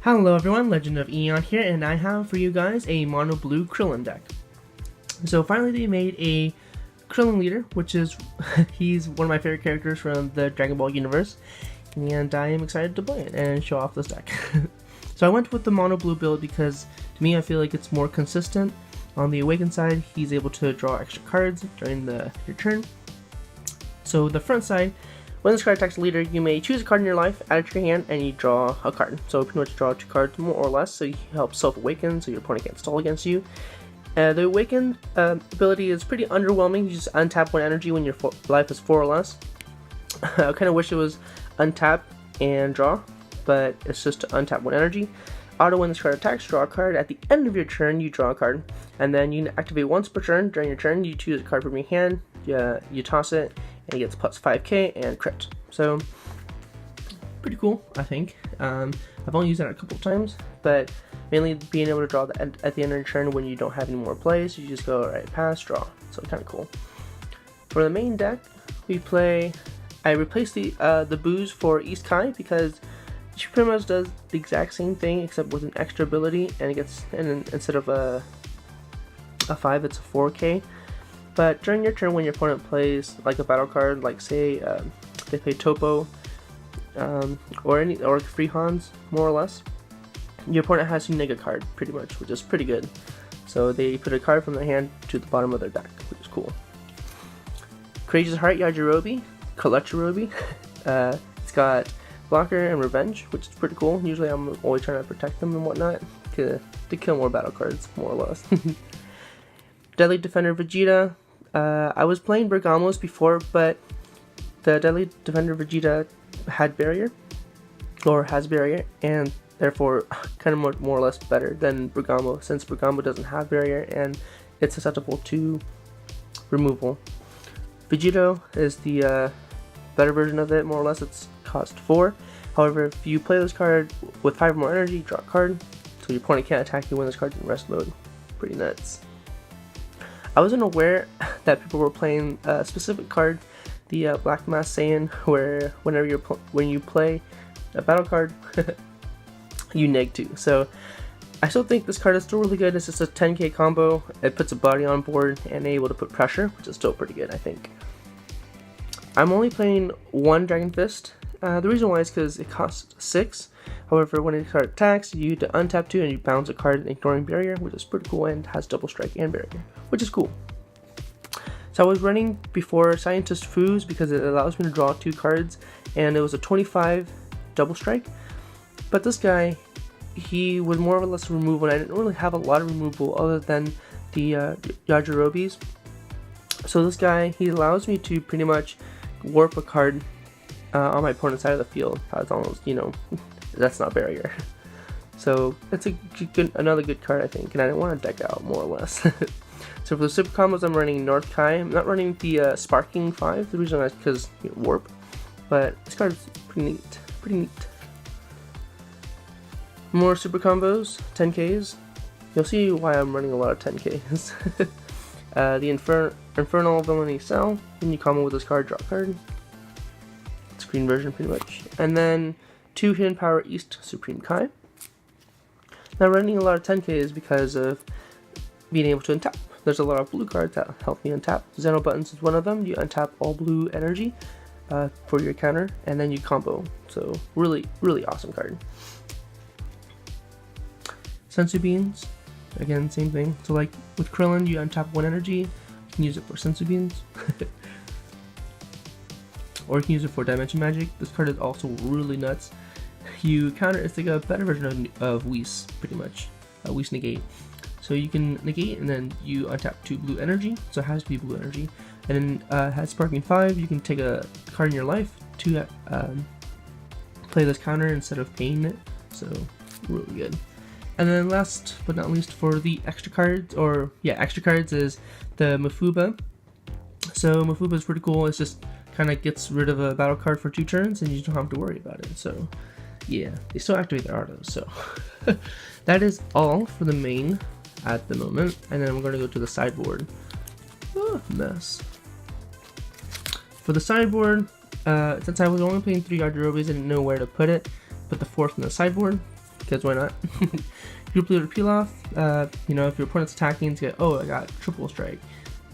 Hello everyone, Legend of Eon here, and I have for you guys a mono blue Krillin deck. So finally they made a Krillin leader, which is, he's one of my favorite characters from the Dragon Ball universe, and I am excited to play it and show off this deck. So I went with the mono blue build because to me I feel like it's more consistent. On the Awaken side, he's able to draw extra cards during your turn. So the front side, when this card attacks the leader, you may choose a card in your life, add it to your hand, and you draw a card. So pretty much draw 2 cards more or less, so you help self-awaken so your opponent can't stall against you. The Awaken ability is pretty underwhelming. You just untap 1 energy when your life is 4 or less. I kind of wish it was untap and draw, but it's just to untap 1 energy. Auto when this card attacks, draw a card. At the end of your turn, you draw a card. And then you activate once per turn. During your turn, you choose a card from your hand, you toss it, and it gets plus 5k and crit. So, pretty cool, I think. I've only used that a couple of times, but mainly being able to draw at the end of your turn when you don't have any more plays, you just go, alright, pass, draw. So, kind of cool. For the main deck, I replaced the booze for East Kai because she pretty much does the exact same thing except with an extra ability, and instead of a 5, it's a 4k. But during your turn, when your opponent plays like a battle card, like say they play Topo or free Hans, more or less, your opponent has to neg a card pretty much, which is pretty good. So they put a card from their hand to the bottom of their deck, which is cool. Courageous Heart Yajirobe, Kalechirobe. It's got Blocker and Revenge, which is pretty cool. Usually I'm always trying to protect them and whatnot to kill more battle cards, more or less. Deadly Defender Vegeta. I was playing Bergamos before, but the Deadly Defender Vegeta had barrier, or has barrier, and therefore kind of more or less better than Bergamo, since Bergamo doesn't have barrier and it's susceptible to removal. Vegito is the better version of it, more or less. It's cost 4. However, if you play this card with 5 more energy, draw a card, so your opponent can't attack you when this card's in rest mode. Pretty nuts. I wasn't aware that people were playing a specific card, the Black Mass Saiyan, where when you play a battle card, you neg 2. So I still think this card is still really good. It's just a 10k combo. It puts a body on board and able to put pressure, which is still pretty good, I think. I'm only playing 1 Dragon Fist. The reason why is because it costs 6. However, when a card attacks, you to untap 2 and you bounce a card ignoring barrier, which is pretty cool, and has double strike and barrier, which is cool. So I was running before Scientist Foos because it allows me to draw 2 cards, and it was a 25 double strike. But this guy, he was more or less removal, and I didn't really have a lot of removal other than the Yajirobes. So this guy, he allows me to pretty much warp a card on my opponent's side of the field. As almost, that's not barrier. So that's another good card, I think, and I didn't want to deck out, more or less. So for the super combos, I'm running North Kai. I'm not running the Sparking 5. The reason is because warp, but this card is pretty neat. More super combos, 10ks. You'll see why I'm running a lot of 10ks. The Infernal Villainy Cell. When you combo with this card, draw a card. It's green version pretty much. And then 2 Hidden Power East Supreme Kai. Now running a lot of 10ks because of being able to untap. There's a lot of blue cards that help me untap. Xeno Buttons is one of them. You untap all blue energy for your counter, and then you combo. So really, really awesome card. Sensu Beans, again, same thing. So like with Krillin, you untap 1 energy, you can use it for Sensu Beans. Or you can use it for Dimension Magic. This card is also really nuts. You counter, it's like a better version of Whis, pretty much. Whis Negate. So you can negate and then you untap 2 blue energy, so it has to be blue energy. And then has Sparking 5, you can take a card in your life to play this counter instead of paying it. So really good. And then last but not least, for the extra cards, is the Mafuba. So Mafuba is pretty cool. It's just kind of gets rid of a battle card for 2 turns and you don't have to worry about it. So yeah, they still activate their autos. So that is all for the main at the moment. And then we're going to go to the sideboard. Oh, mess. For the sideboard, since I was only playing 3 Yajirobes, I didn't know where to put it. Put the 4th in the sideboard. because why not? Group leader peel off. You know, if your opponent's attacking, it's get, oh, I got triple strike.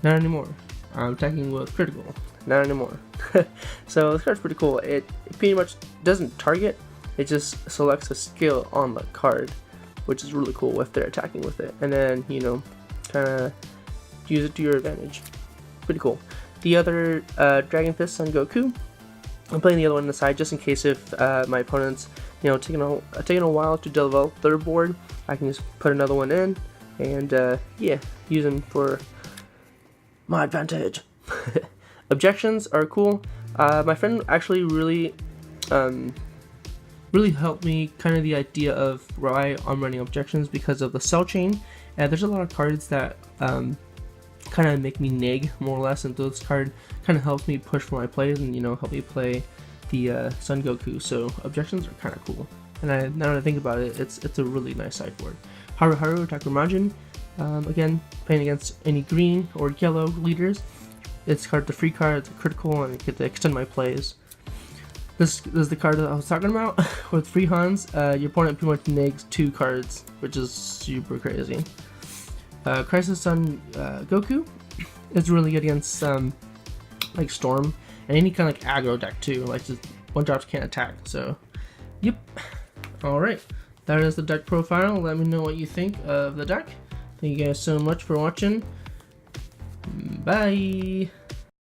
Not anymore. I'm attacking with critical. Not anymore. So this card's pretty cool. It pretty much doesn't target. It just selects a skill on the card, which is really cool if they're attacking with it. And then, you know, kind of use it to your advantage. Pretty cool. The other Dragon Fist Son Goku. I'm playing the other one on the side just in case if my opponent's, you know, taking a while to develop their board. I can just put another one in and yeah, use them for my advantage. Objections are cool. My friend actually really helped me kind of the idea of why I'm running objections because of the cell chain. There's a lot of cards that kind of make me nig more or less, and this card kind of helps me push for my plays and, you know, help me play the Son Goku. So objections are kind of cool. And now that I think about it, it's a really nice sideboard. Haru Haru Takurajin. Again, playing against any green or yellow leaders. It's the free card, it's a critical, and I get to extend my plays. This is the card that I was talking about with free Hans. Your opponent pretty much negs 2 cards, which is super crazy. Crisis Son Goku is really good against like Storm and any kind of like aggro deck too. Like just one drops can't attack. So, yep. All right, that is the deck profile. Let me know what you think of the deck. Thank you guys so much for watching. Bye.